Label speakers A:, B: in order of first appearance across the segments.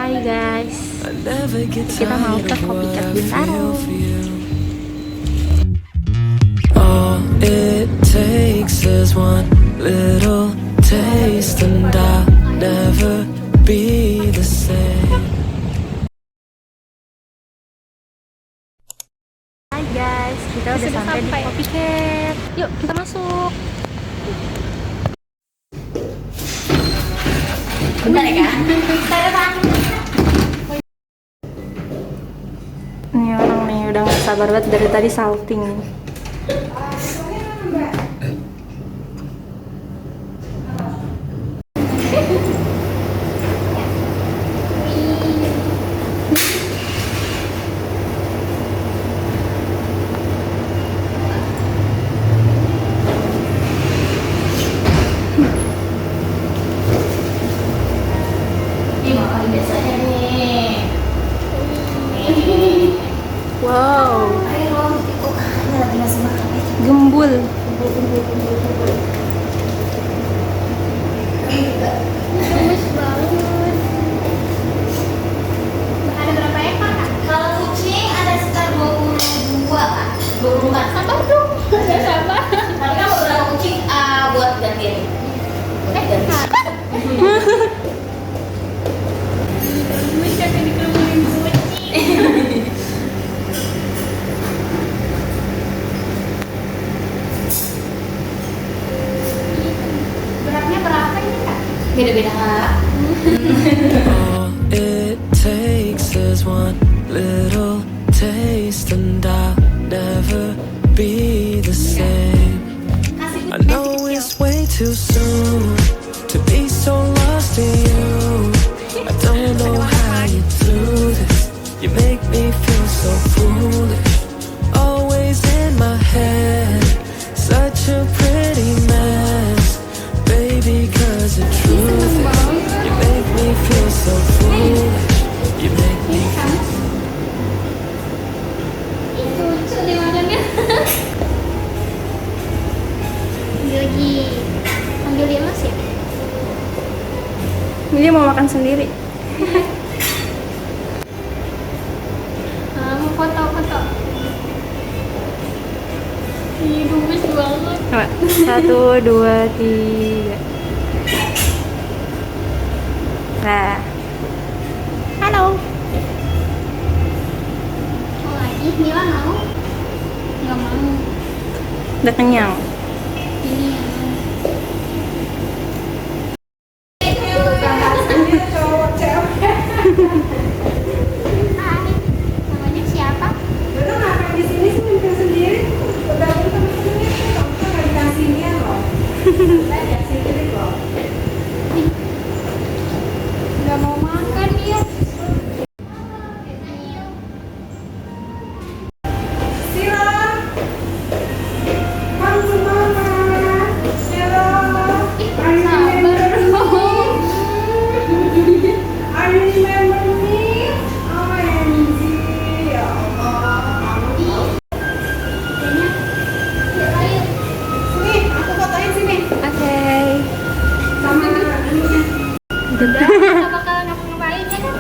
A: Hai guys, kita mau ke Kopi Bintaro.
B: All it takes is one little taste and I'll never be the same.
A: Hai guys, kita udah sampai di Kopi. Yuk kita masuk.
C: Bentar ya kak.
A: Ini orang nih udah gak sabar banget dari tadi salting.
C: Biasanya nih.
A: Wow,
C: Ayo, lagi ngasih makan aja.
A: gembul.
C: Gemes banget. Ada berapa ekor kak? Kalau kucing ada sekitar 22 kak. 24. Sabar dong. Gak sabar. Tapi kan beberapa kucing buat gantiin. Ganti. Beratnya berapa ini kak? Beda-beda kak.
B: All it takes is one little taste and I'll never be the same. I know it's way too soon to be so lost in you. I don't know how you do this. You make me feel so foolish. Always in my head, such a pretty mess. Baby, 'cause the truth is, you make me feel so foolish. You make me feel
C: Lucu deh makannya. Panggil dia mas ya?
A: Dia mau makan sendiri.
C: Mau foto-foto. Ih, gemes banget.
A: Coba, 1, 2, 3. Nah, halo.
C: Mau lagi? Mila mau? Nggak mau.
A: Udah kenyang.
C: Ini ya. Hai, namanya siapa?
D: Betul ngapain di sini sih main sendiri? Udah temen-temennya kamu kan nggak dikasihnya loh. Udah dikasih diri loh.
C: Nggak mau makan dia.
D: Sila, come to mama. Sila, are you remember me? Are you remember me? OMG, ya Allah.
C: Kayaknya. Ayo.
D: Sini, aku fotoin sini.
A: Oke.
D: Sama ininya.
C: Udah, nggak bakal ngapain ya kan?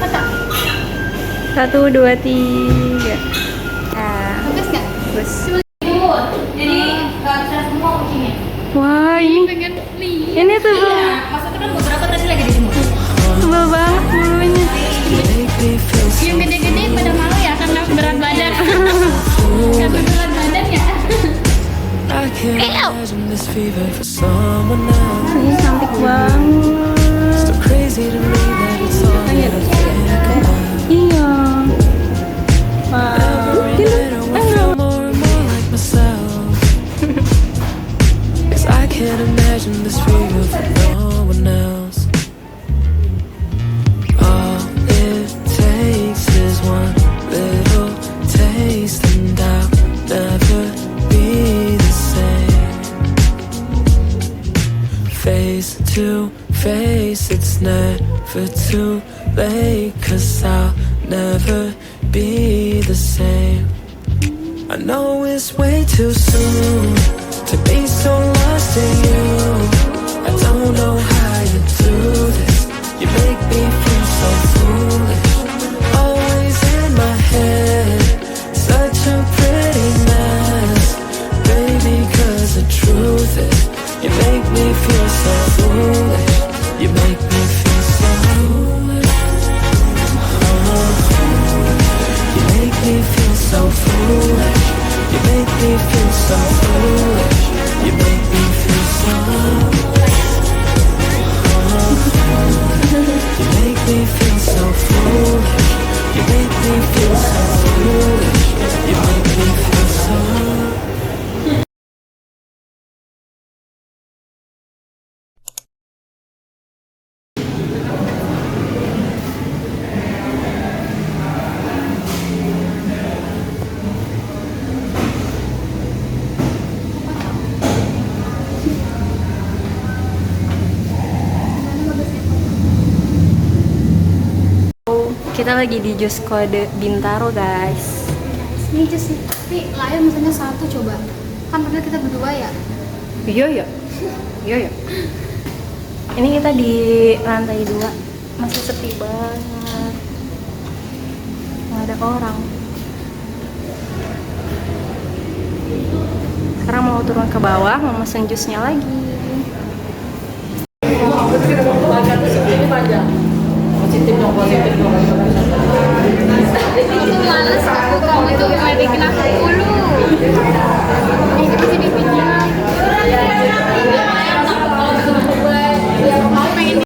C: Foto.
A: 1, 2, 3. Nah,
C: Bagus nggak?
A: terus.
C: Jadi nggak bisa semua kucingnya.
A: Wah, ini
C: Pengen lihat.
A: ini tuh
C: Maksudnya kan beberapa tadi lagi di sini.
A: tebal banget bulunya.
B: make me feel so
C: Yang gede-gede pada malu ya karena berat badan. Karena berat badan ya.
B: I can't imagine this fever for someone else.
A: Ini cantik banget.
B: So crazy to me that it's all that I think about.
A: Iya. Wah.
B: Every night I will feel more and more like myself. 'Cause I can't imagine this fever for no one else. All it takes is one little taste and I'll never be the same. Face to face, it's never too late, 'cause I'll never be the same. I know it's way too soon to be so lost in you. I don't me feel so foolish. You make me feel so you make me feel so foolish. You make me feel so foolish. You make me feel so you make me feel so foolish. You make me feel so foolish. You make me feel so
A: Kita lagi di jus kode Bintaro, guys.
C: Ini jus sih, tapi layan misalnya satu coba. Kan padahal kita berdua ya.
A: Iya ya. Iya ya. Ini kita di lantai 2. Masih sepi banget. Nggak ada orang. Sekarang mau turun ke bawah, mau mesen jusnya lagi.
C: Itu males aku, kamu itu ngeledekin aku dulu. Ini masih pipinya. Pengen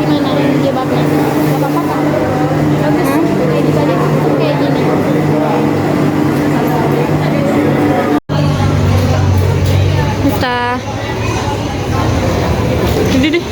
C: gimana jebaknya? Gak apa-apa kan? Bagus. Kayak gitu aja. Kayak gini.
A: Entah. Ini deh.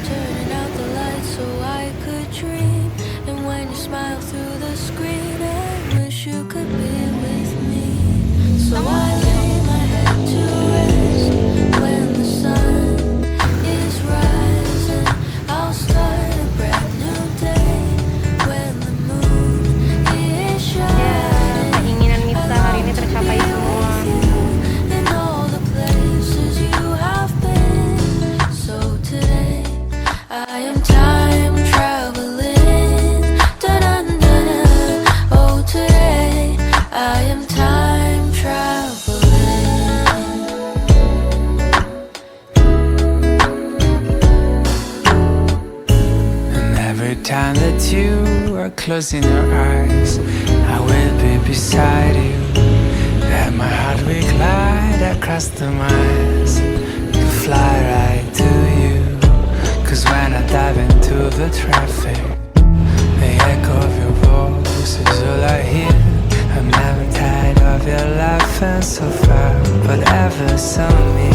B: turning out the lights so I could dream. And when you smile through the screen, I wish you could be with me. So I lay my head to rest. When the sun is rising, I'll start a brand new day. When the moon is shining,
A: Keinginan Mita hari ini tercapai semua.
B: in all the places you have been. So today I am time traveling. Da-da-da-da. Oh, today I am time traveling. And every time that you are closing your eyes, I will be beside you. Let my heart will glide across the miles to fly right to you. 'Cause when I dive into the traffic, the echo of your voice is all I hear. I'm never tired of your laughing so far, but ever so near.